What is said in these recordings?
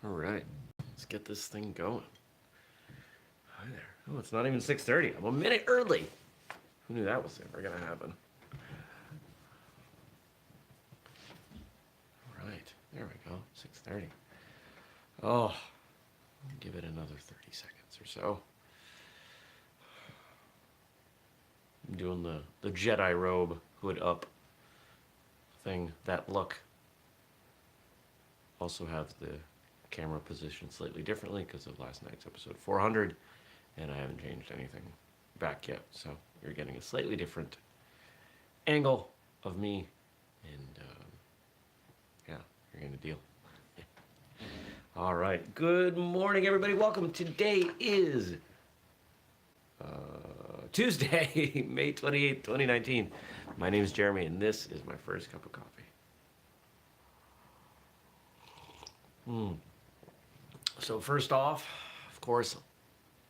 All right, let's get this thing going. Hi there. Oh, it's not even 6:30. I'm a minute early. Who knew that was ever gonna happen? All right, there we go. 6:30. Oh, give it another 30 seconds or so. I'm doing the Jedi robe, hood up thing, that look. Also have the camera positioned slightly differently because of last night's episode 400, and I haven't changed anything back yet. So you're getting a slightly different angle of me, and yeah, you're gonna deal. All right. Good morning, everybody. Welcome. Today is Tuesday, May 28th, 2019. My name is Jeremy, and this is my first cup of coffee. So first off, of course,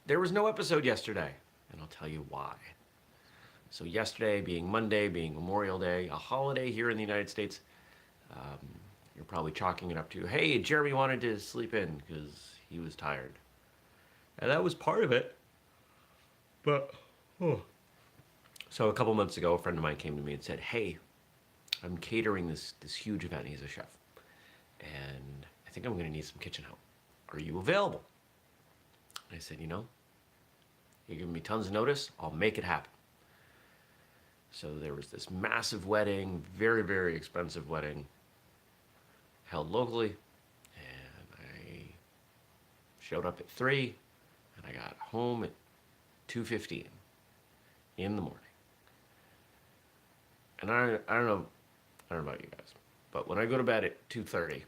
there was no episode yesterday, and I'll tell you why. So yesterday, being Monday, being Memorial Day, a holiday here in the United States, you're probably chalking it up to, hey, Jeremy wanted to sleep in because he was tired. And that was part of it. But, So a couple months ago, a friend of mine came to me and said, hey, I'm catering this huge event. He's a chef. And I think I'm going to need some kitchen help. Are you available? And I said, you're giving me tons of notice. I'll make it happen. So there was this massive wedding, very, very expensive wedding, held locally. And I showed up at 3, and I got home at 2:15 in the morning. And I don't know about you guys, but when I go to bed at 2:30,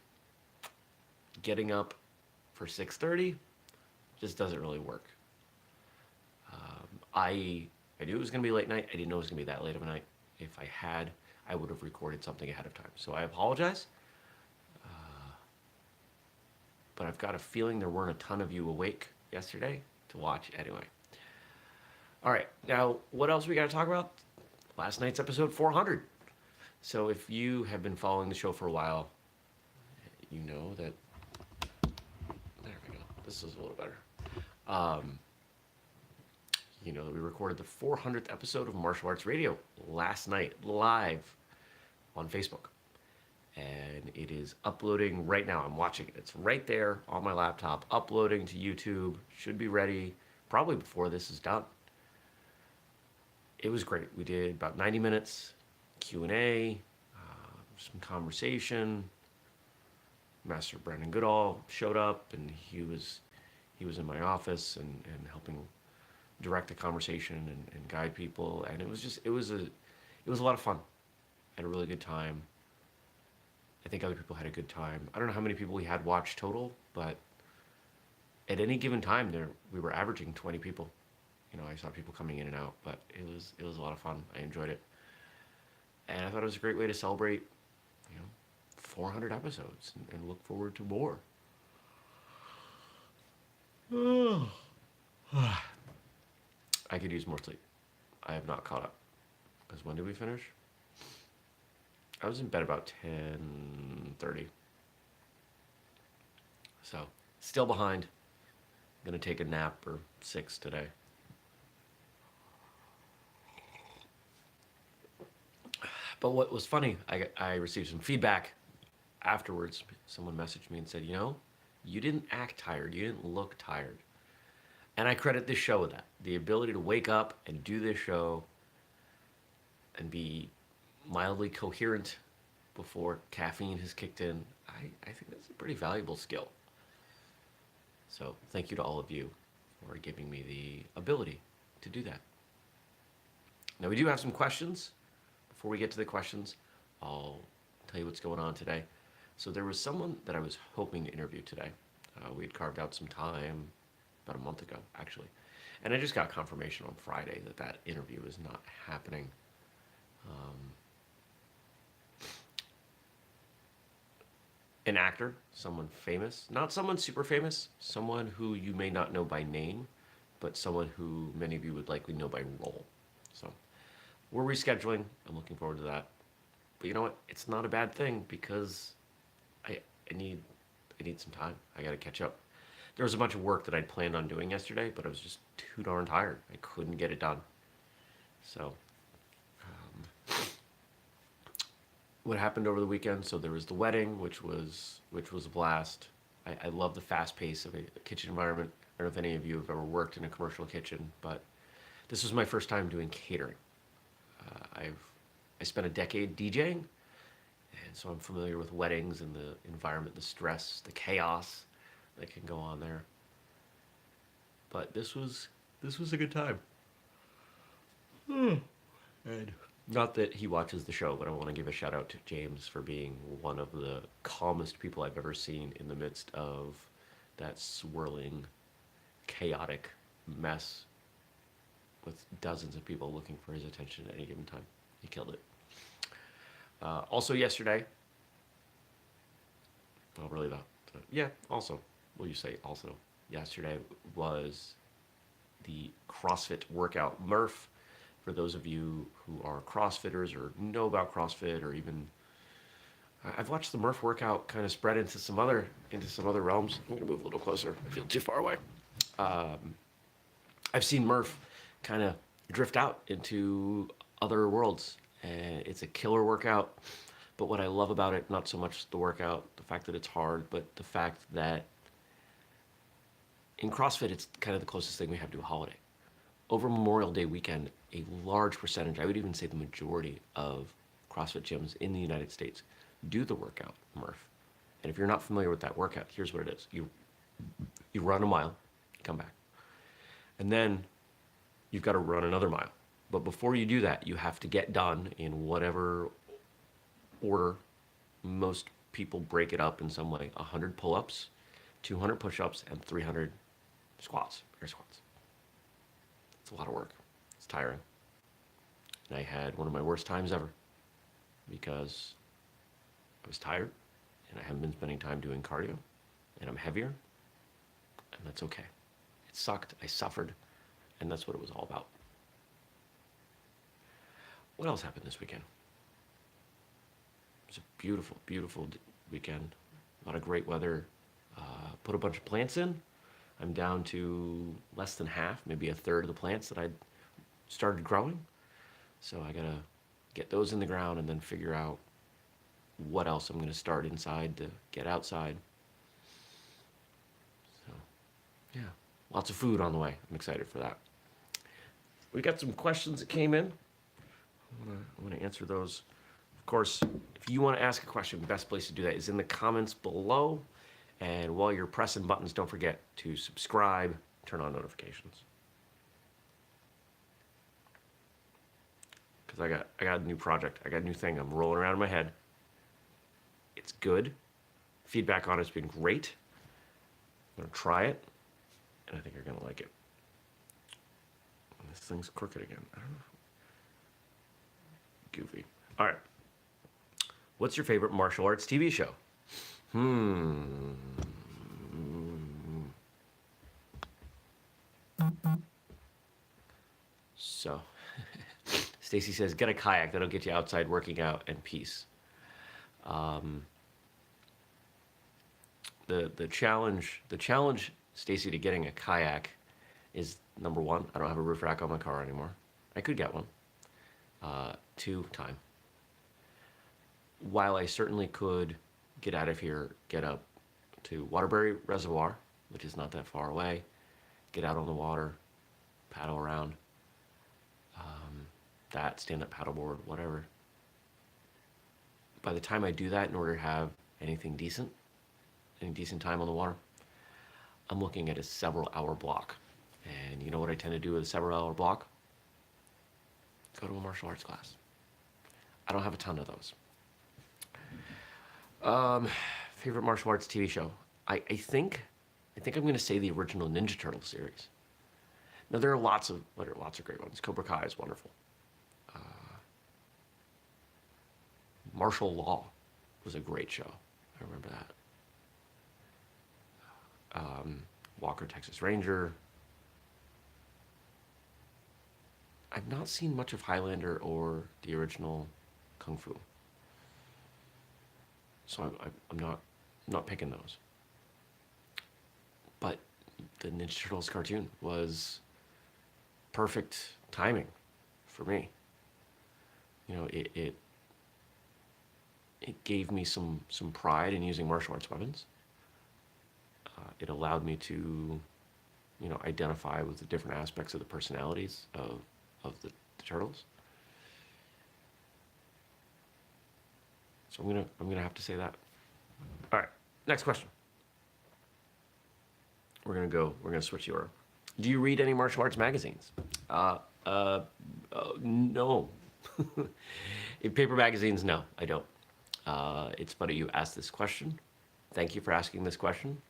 getting up for 6:30 just doesn't really work. I knew it was going to be late night. I didn't know it was going to be that late of a night. If I had, I would have recorded something ahead of time. So I apologize. But I've got a feeling there weren't a ton of you awake yesterday to watch anyway. All right, now what else we got to talk about? Last night's episode 400. So if you have been following the show for a while, you know that. There we go. This is a little better. You know that we recorded the 400th episode of Martial Arts Radio last night, live on Facebook. And it is uploading right now. I'm watching it. It's right there on my laptop, uploading to YouTube. Should be ready probably before this is done. It was great. We did about 90 minutes, Q&A, some conversation. Master Brendan Goodall showed up, and he was in my office and helping direct the conversation and guide people. And it was a lot of fun. I had a really good time. I think other people had a good time. I don't know how many people we had watch total, but at any given time we were averaging 20 people. I saw people coming in and out, but it was a lot of fun. I enjoyed it. And I thought it was a great way to celebrate, 400 episodes and look forward to more. I could use more sleep. I have not caught up. Because when did we finish? I was in bed about 10:30. So, still behind. I'm going to take a nap or 6 today. But what was funny, I received some feedback afterwards. Someone messaged me and said, you didn't act tired. You didn't look tired. And I credit this show with that. The ability to wake up and do this show and be mildly coherent before caffeine has kicked in. I think that's a pretty valuable skill. So thank you to all of you for giving me the ability to do that. Now we do have some questions. Before we get to the questions, I'll tell you what's going on today. So there was someone that I was hoping to interview today. We had carved out some time about a month ago, actually. And I just got confirmation on Friday that interview is not happening. An actor, someone famous, not someone super famous, someone who you may not know by name, but someone who many of you would likely know by role. So we're rescheduling. I'm looking forward to that. But you know what? It's not a bad thing because I need I need some time. I got to catch up. There was a bunch of work that I'd planned on doing yesterday, but I was just too darn tired. I couldn't get it done. So, what happened over the weekend? So there was the wedding, which was a blast. I love the fast pace of a kitchen environment. I don't know if any of you have ever worked in a commercial kitchen, but this was my first time doing catering. I spent a decade DJing, and so I'm familiar with weddings and the environment, the stress, the chaos that can go on there. But this was a good time. And not that he watches the show, but I want to give a shout out to James for being one of the calmest people I've ever seen in the midst of that swirling, chaotic mess with dozens of people looking for his attention at any given time. He killed it. Also yesterday, well, really that, yeah, also, will you say also? Yesterday was the CrossFit workout. Murph, for those of you who are CrossFitters or know about CrossFit, or even I've watched the Murph workout kind of spread into some other realms. I'm gonna move a little closer. I feel too far away. I've seen Murph kind of drift out into other worlds, and it's a killer workout. But what I love about it, not so much the workout, the fact that it's hard, but the fact that in CrossFit, it's kind of the closest thing we have to a holiday. Over Memorial Day weekend, a large percentage, I would even say the majority of CrossFit gyms in the United States do the workout, Murph. And if you're not familiar with that workout, here's what it is. You run a mile, you come back. And then you've got to run another mile. But before you do that, you have to get done in whatever order. Most people break it up in some way. 100 pull-ups, 200 push-ups, and 300 squats, air squats. It's a lot of work. It's tiring. And I had one of my worst times ever because I was tired and I haven't been spending time doing cardio and I'm heavier, and that's okay. It sucked. I suffered, and that's what it was all about. What else happened this weekend? It was a beautiful, beautiful weekend. A lot of great weather. Put a bunch of plants in. I'm down to less than half, maybe a third of the plants that I'd started growing. So I gotta get those in the ground and then figure out what else I'm gonna start inside to get outside. So, yeah, lots of food on the way. I'm excited for that. We got some questions that came in. I want to answer those. Of course, if you want to ask a question, the best place to do that is in the comments below. And while you're pressing buttons, don't forget to subscribe, turn on notifications. Because I got a new project. I got a new thing I'm rolling around in my head. It's good. Feedback on it's been great. I'm going to try it, and I think you're going to like it. And this thing's crooked again. I don't know. Goofy. All right. What's your favorite martial arts TV show? So, Stacy says, get a kayak. That'll get you outside working out and peace. The challenge, Stacy, to getting a kayak is, number one, I don't have a roof rack on my car anymore. I could get one. 2, time. While I certainly could get out of here, get up to Waterbury Reservoir, which is not that far away, get out on the water, paddle around, stand-up paddleboard, whatever. By the time I do that, in order to have any decent time on the water, I'm looking at a several-hour block. And you know what I tend to do with a several-hour block? Go to a martial arts class. I don't have a ton of those. Favorite martial arts TV show? I think I'm going to say the original Ninja Turtle series. Now there are lots of great ones. Cobra Kai is wonderful. Martial Law was a great show. I remember that. Walker, Texas Ranger. I've not seen much of Highlander or the original Kung Fu. So I'm not picking those. But the Ninja Turtles cartoon was perfect timing for me. It gave me some pride in using martial arts weapons. It allowed me to, identify with the different aspects of the personalities of the turtles. So I'm gonna have to say that. All right, next question. We're gonna switch the order. Do you read any martial arts magazines? No. In paper magazines, no, I don't. It's funny you asked this question. Thank you for asking this question.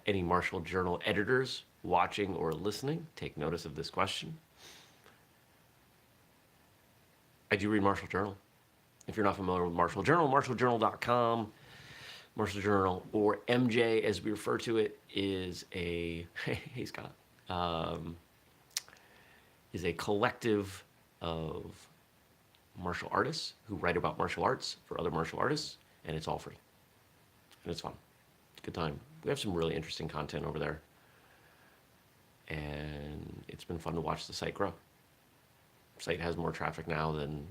Any Martial Journal editors watching or listening, take notice of this question. I do read Martial Journal. If you're not familiar with Martial Journal, martialjournal.com, Martial Journal, or MJ as we refer to it, is a, hey Scott, is a collective of martial artists who write about martial arts for other martial artists, and it's all free. And it's fun. It's a good time. We have some really interesting content over there. And it's been fun to watch the site grow. The site has more traffic now than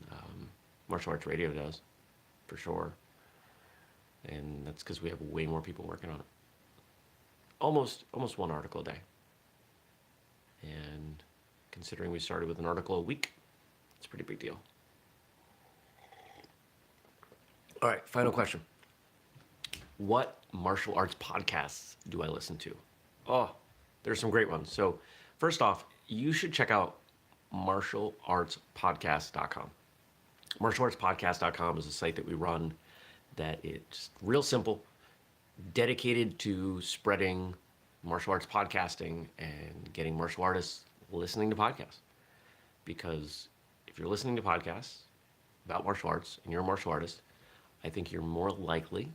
Martial Arts Radio does, for sure. And that's because we have way more people working on it. Almost one article a day. And considering we started with an article a week, it's a pretty big deal. All right, final question. What martial arts podcasts do I listen to? Oh, there's some great ones. So first off, you should check out martialartspodcast.com. Martialartspodcast.com is a site that we run that it's real simple, dedicated to spreading martial arts podcasting and getting martial artists listening to podcasts. Because if you're listening to podcasts about martial arts and you're a martial artist, I think you're more likely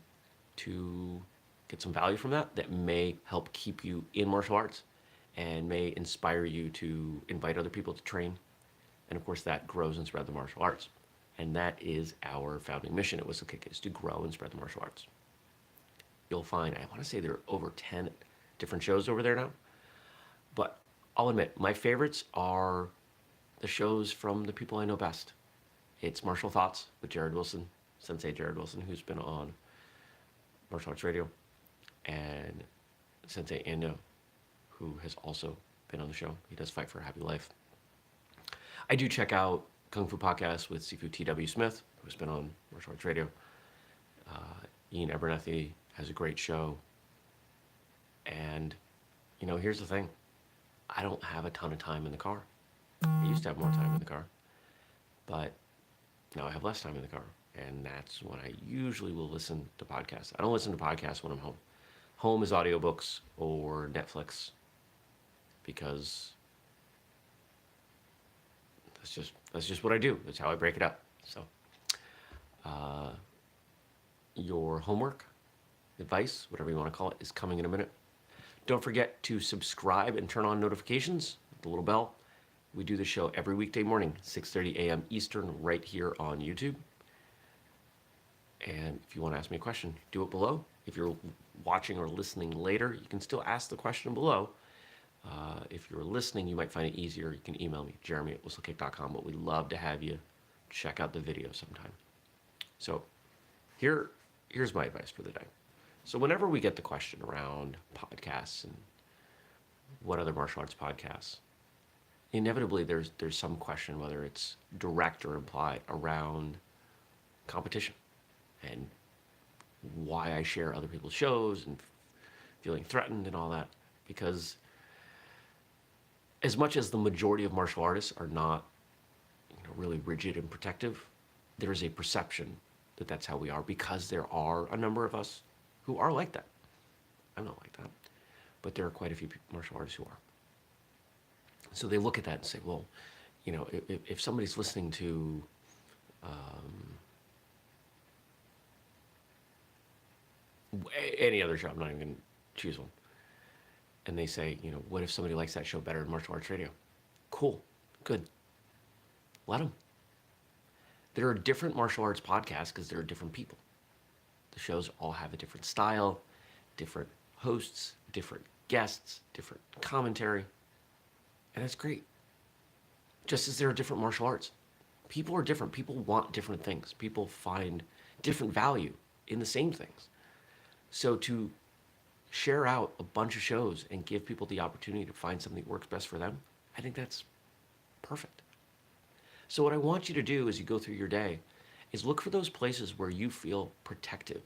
to get some value from that may help keep you in martial arts and may inspire you to invite other people to train. And of course, that grows and spread the martial arts. And that is our founding mission at whistlekick, is to grow and spread the martial arts. You'll find, I want to say there are over 10 different shows over there now. But I'll admit, my favorites are the shows from the people I know best. It's Martial Thoughts with Jared Wilson, Sensei Jared Wilson, who's been on Martial Arts Radio, and Sensei Ando, who has also been on the show. He does Fight for a Happy Life. I do check out Kung Fu Podcast with Sifu T.W. Smith, who's been on Martial Arts Radio. Ian Abernethy has a great show. And, here's the thing. I don't have a ton of time in the car. I used to have more time in the car. But now I have less time in the car. And that's when I usually will listen to podcasts. I don't listen to podcasts when I'm home. Home is audiobooks or Netflix, because that's just what I do. That's how I break it up. So, your homework, advice, whatever you want to call it, is coming in a minute. Don't forget to subscribe and turn on notifications, the little bell. We do the show every weekday morning, 6:30 a.m. Eastern, right here on YouTube. And if you want to ask me a question, do it below. If you're watching or listening later, you can still ask the question below. If you're listening, you might find it easier. You can email me, jeremy@whistlekick.com, but we'd love to have you check out the video sometime. So here's my advice for the day. So whenever we get the question around podcasts and what other martial arts podcasts, inevitably there's some question, whether it's direct or implied, around competition and why I share other people's shows and feeling threatened and all that. Because as much as the majority of martial artists are not really rigid and protective, there is a perception that that's how we are, because there are a number of us who are like that. I'm not like that, but there are quite a few martial artists who are. So they look at that and say, well, if somebody's listening to any other show, I'm not even going to choose one, and they say, what if somebody likes that show better than Martial Arts Radio? Cool, good. Let them. There are different martial arts podcasts because there are different people. The shows all have a different style, different hosts, different guests, different commentary, and that's great. Just as there are different martial arts. People are different. People want different things. People find different value in the same things. So to share out a bunch of shows and give people the opportunity to find something that works best for them, I think that's perfect. So what I want you to do as you go through your day is look for those places where you feel protective,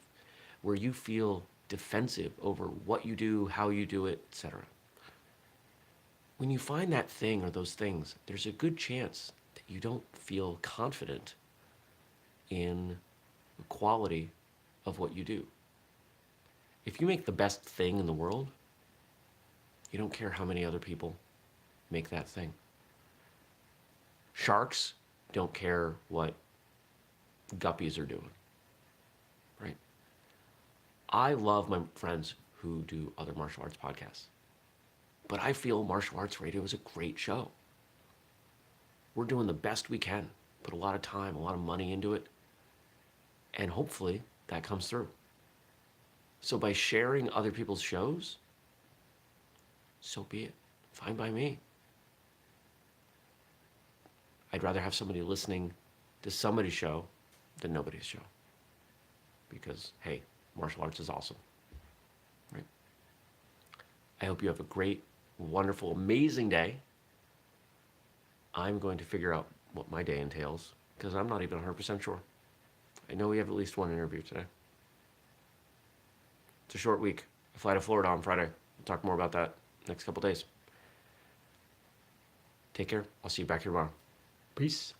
where you feel defensive over what you do, how you do it, etc. When you find that thing or those things, there's a good chance that you don't feel confident in the quality of what you do. If you make the best thing in the world, you don't care how many other people make that thing. Sharks don't care what guppies are doing, right? I love my friends who do other martial arts podcasts, but I feel Martial Arts Radio is a great show. We're doing the best we can, put a lot of time, a lot of money into it, and hopefully that comes through. So by sharing other people's shows, so be it. Fine by me. I'd rather have somebody listening to somebody's show than nobody's show. Because, hey, martial arts is awesome. Right? I hope you have a great, wonderful, amazing day. I'm going to figure out what my day entails because I'm not even 100% sure. I know we have at least one interview today. It's a short week. I fly to Florida on Friday. We'll talk more about that next couple days. Take care. I'll see you back here tomorrow. Peace.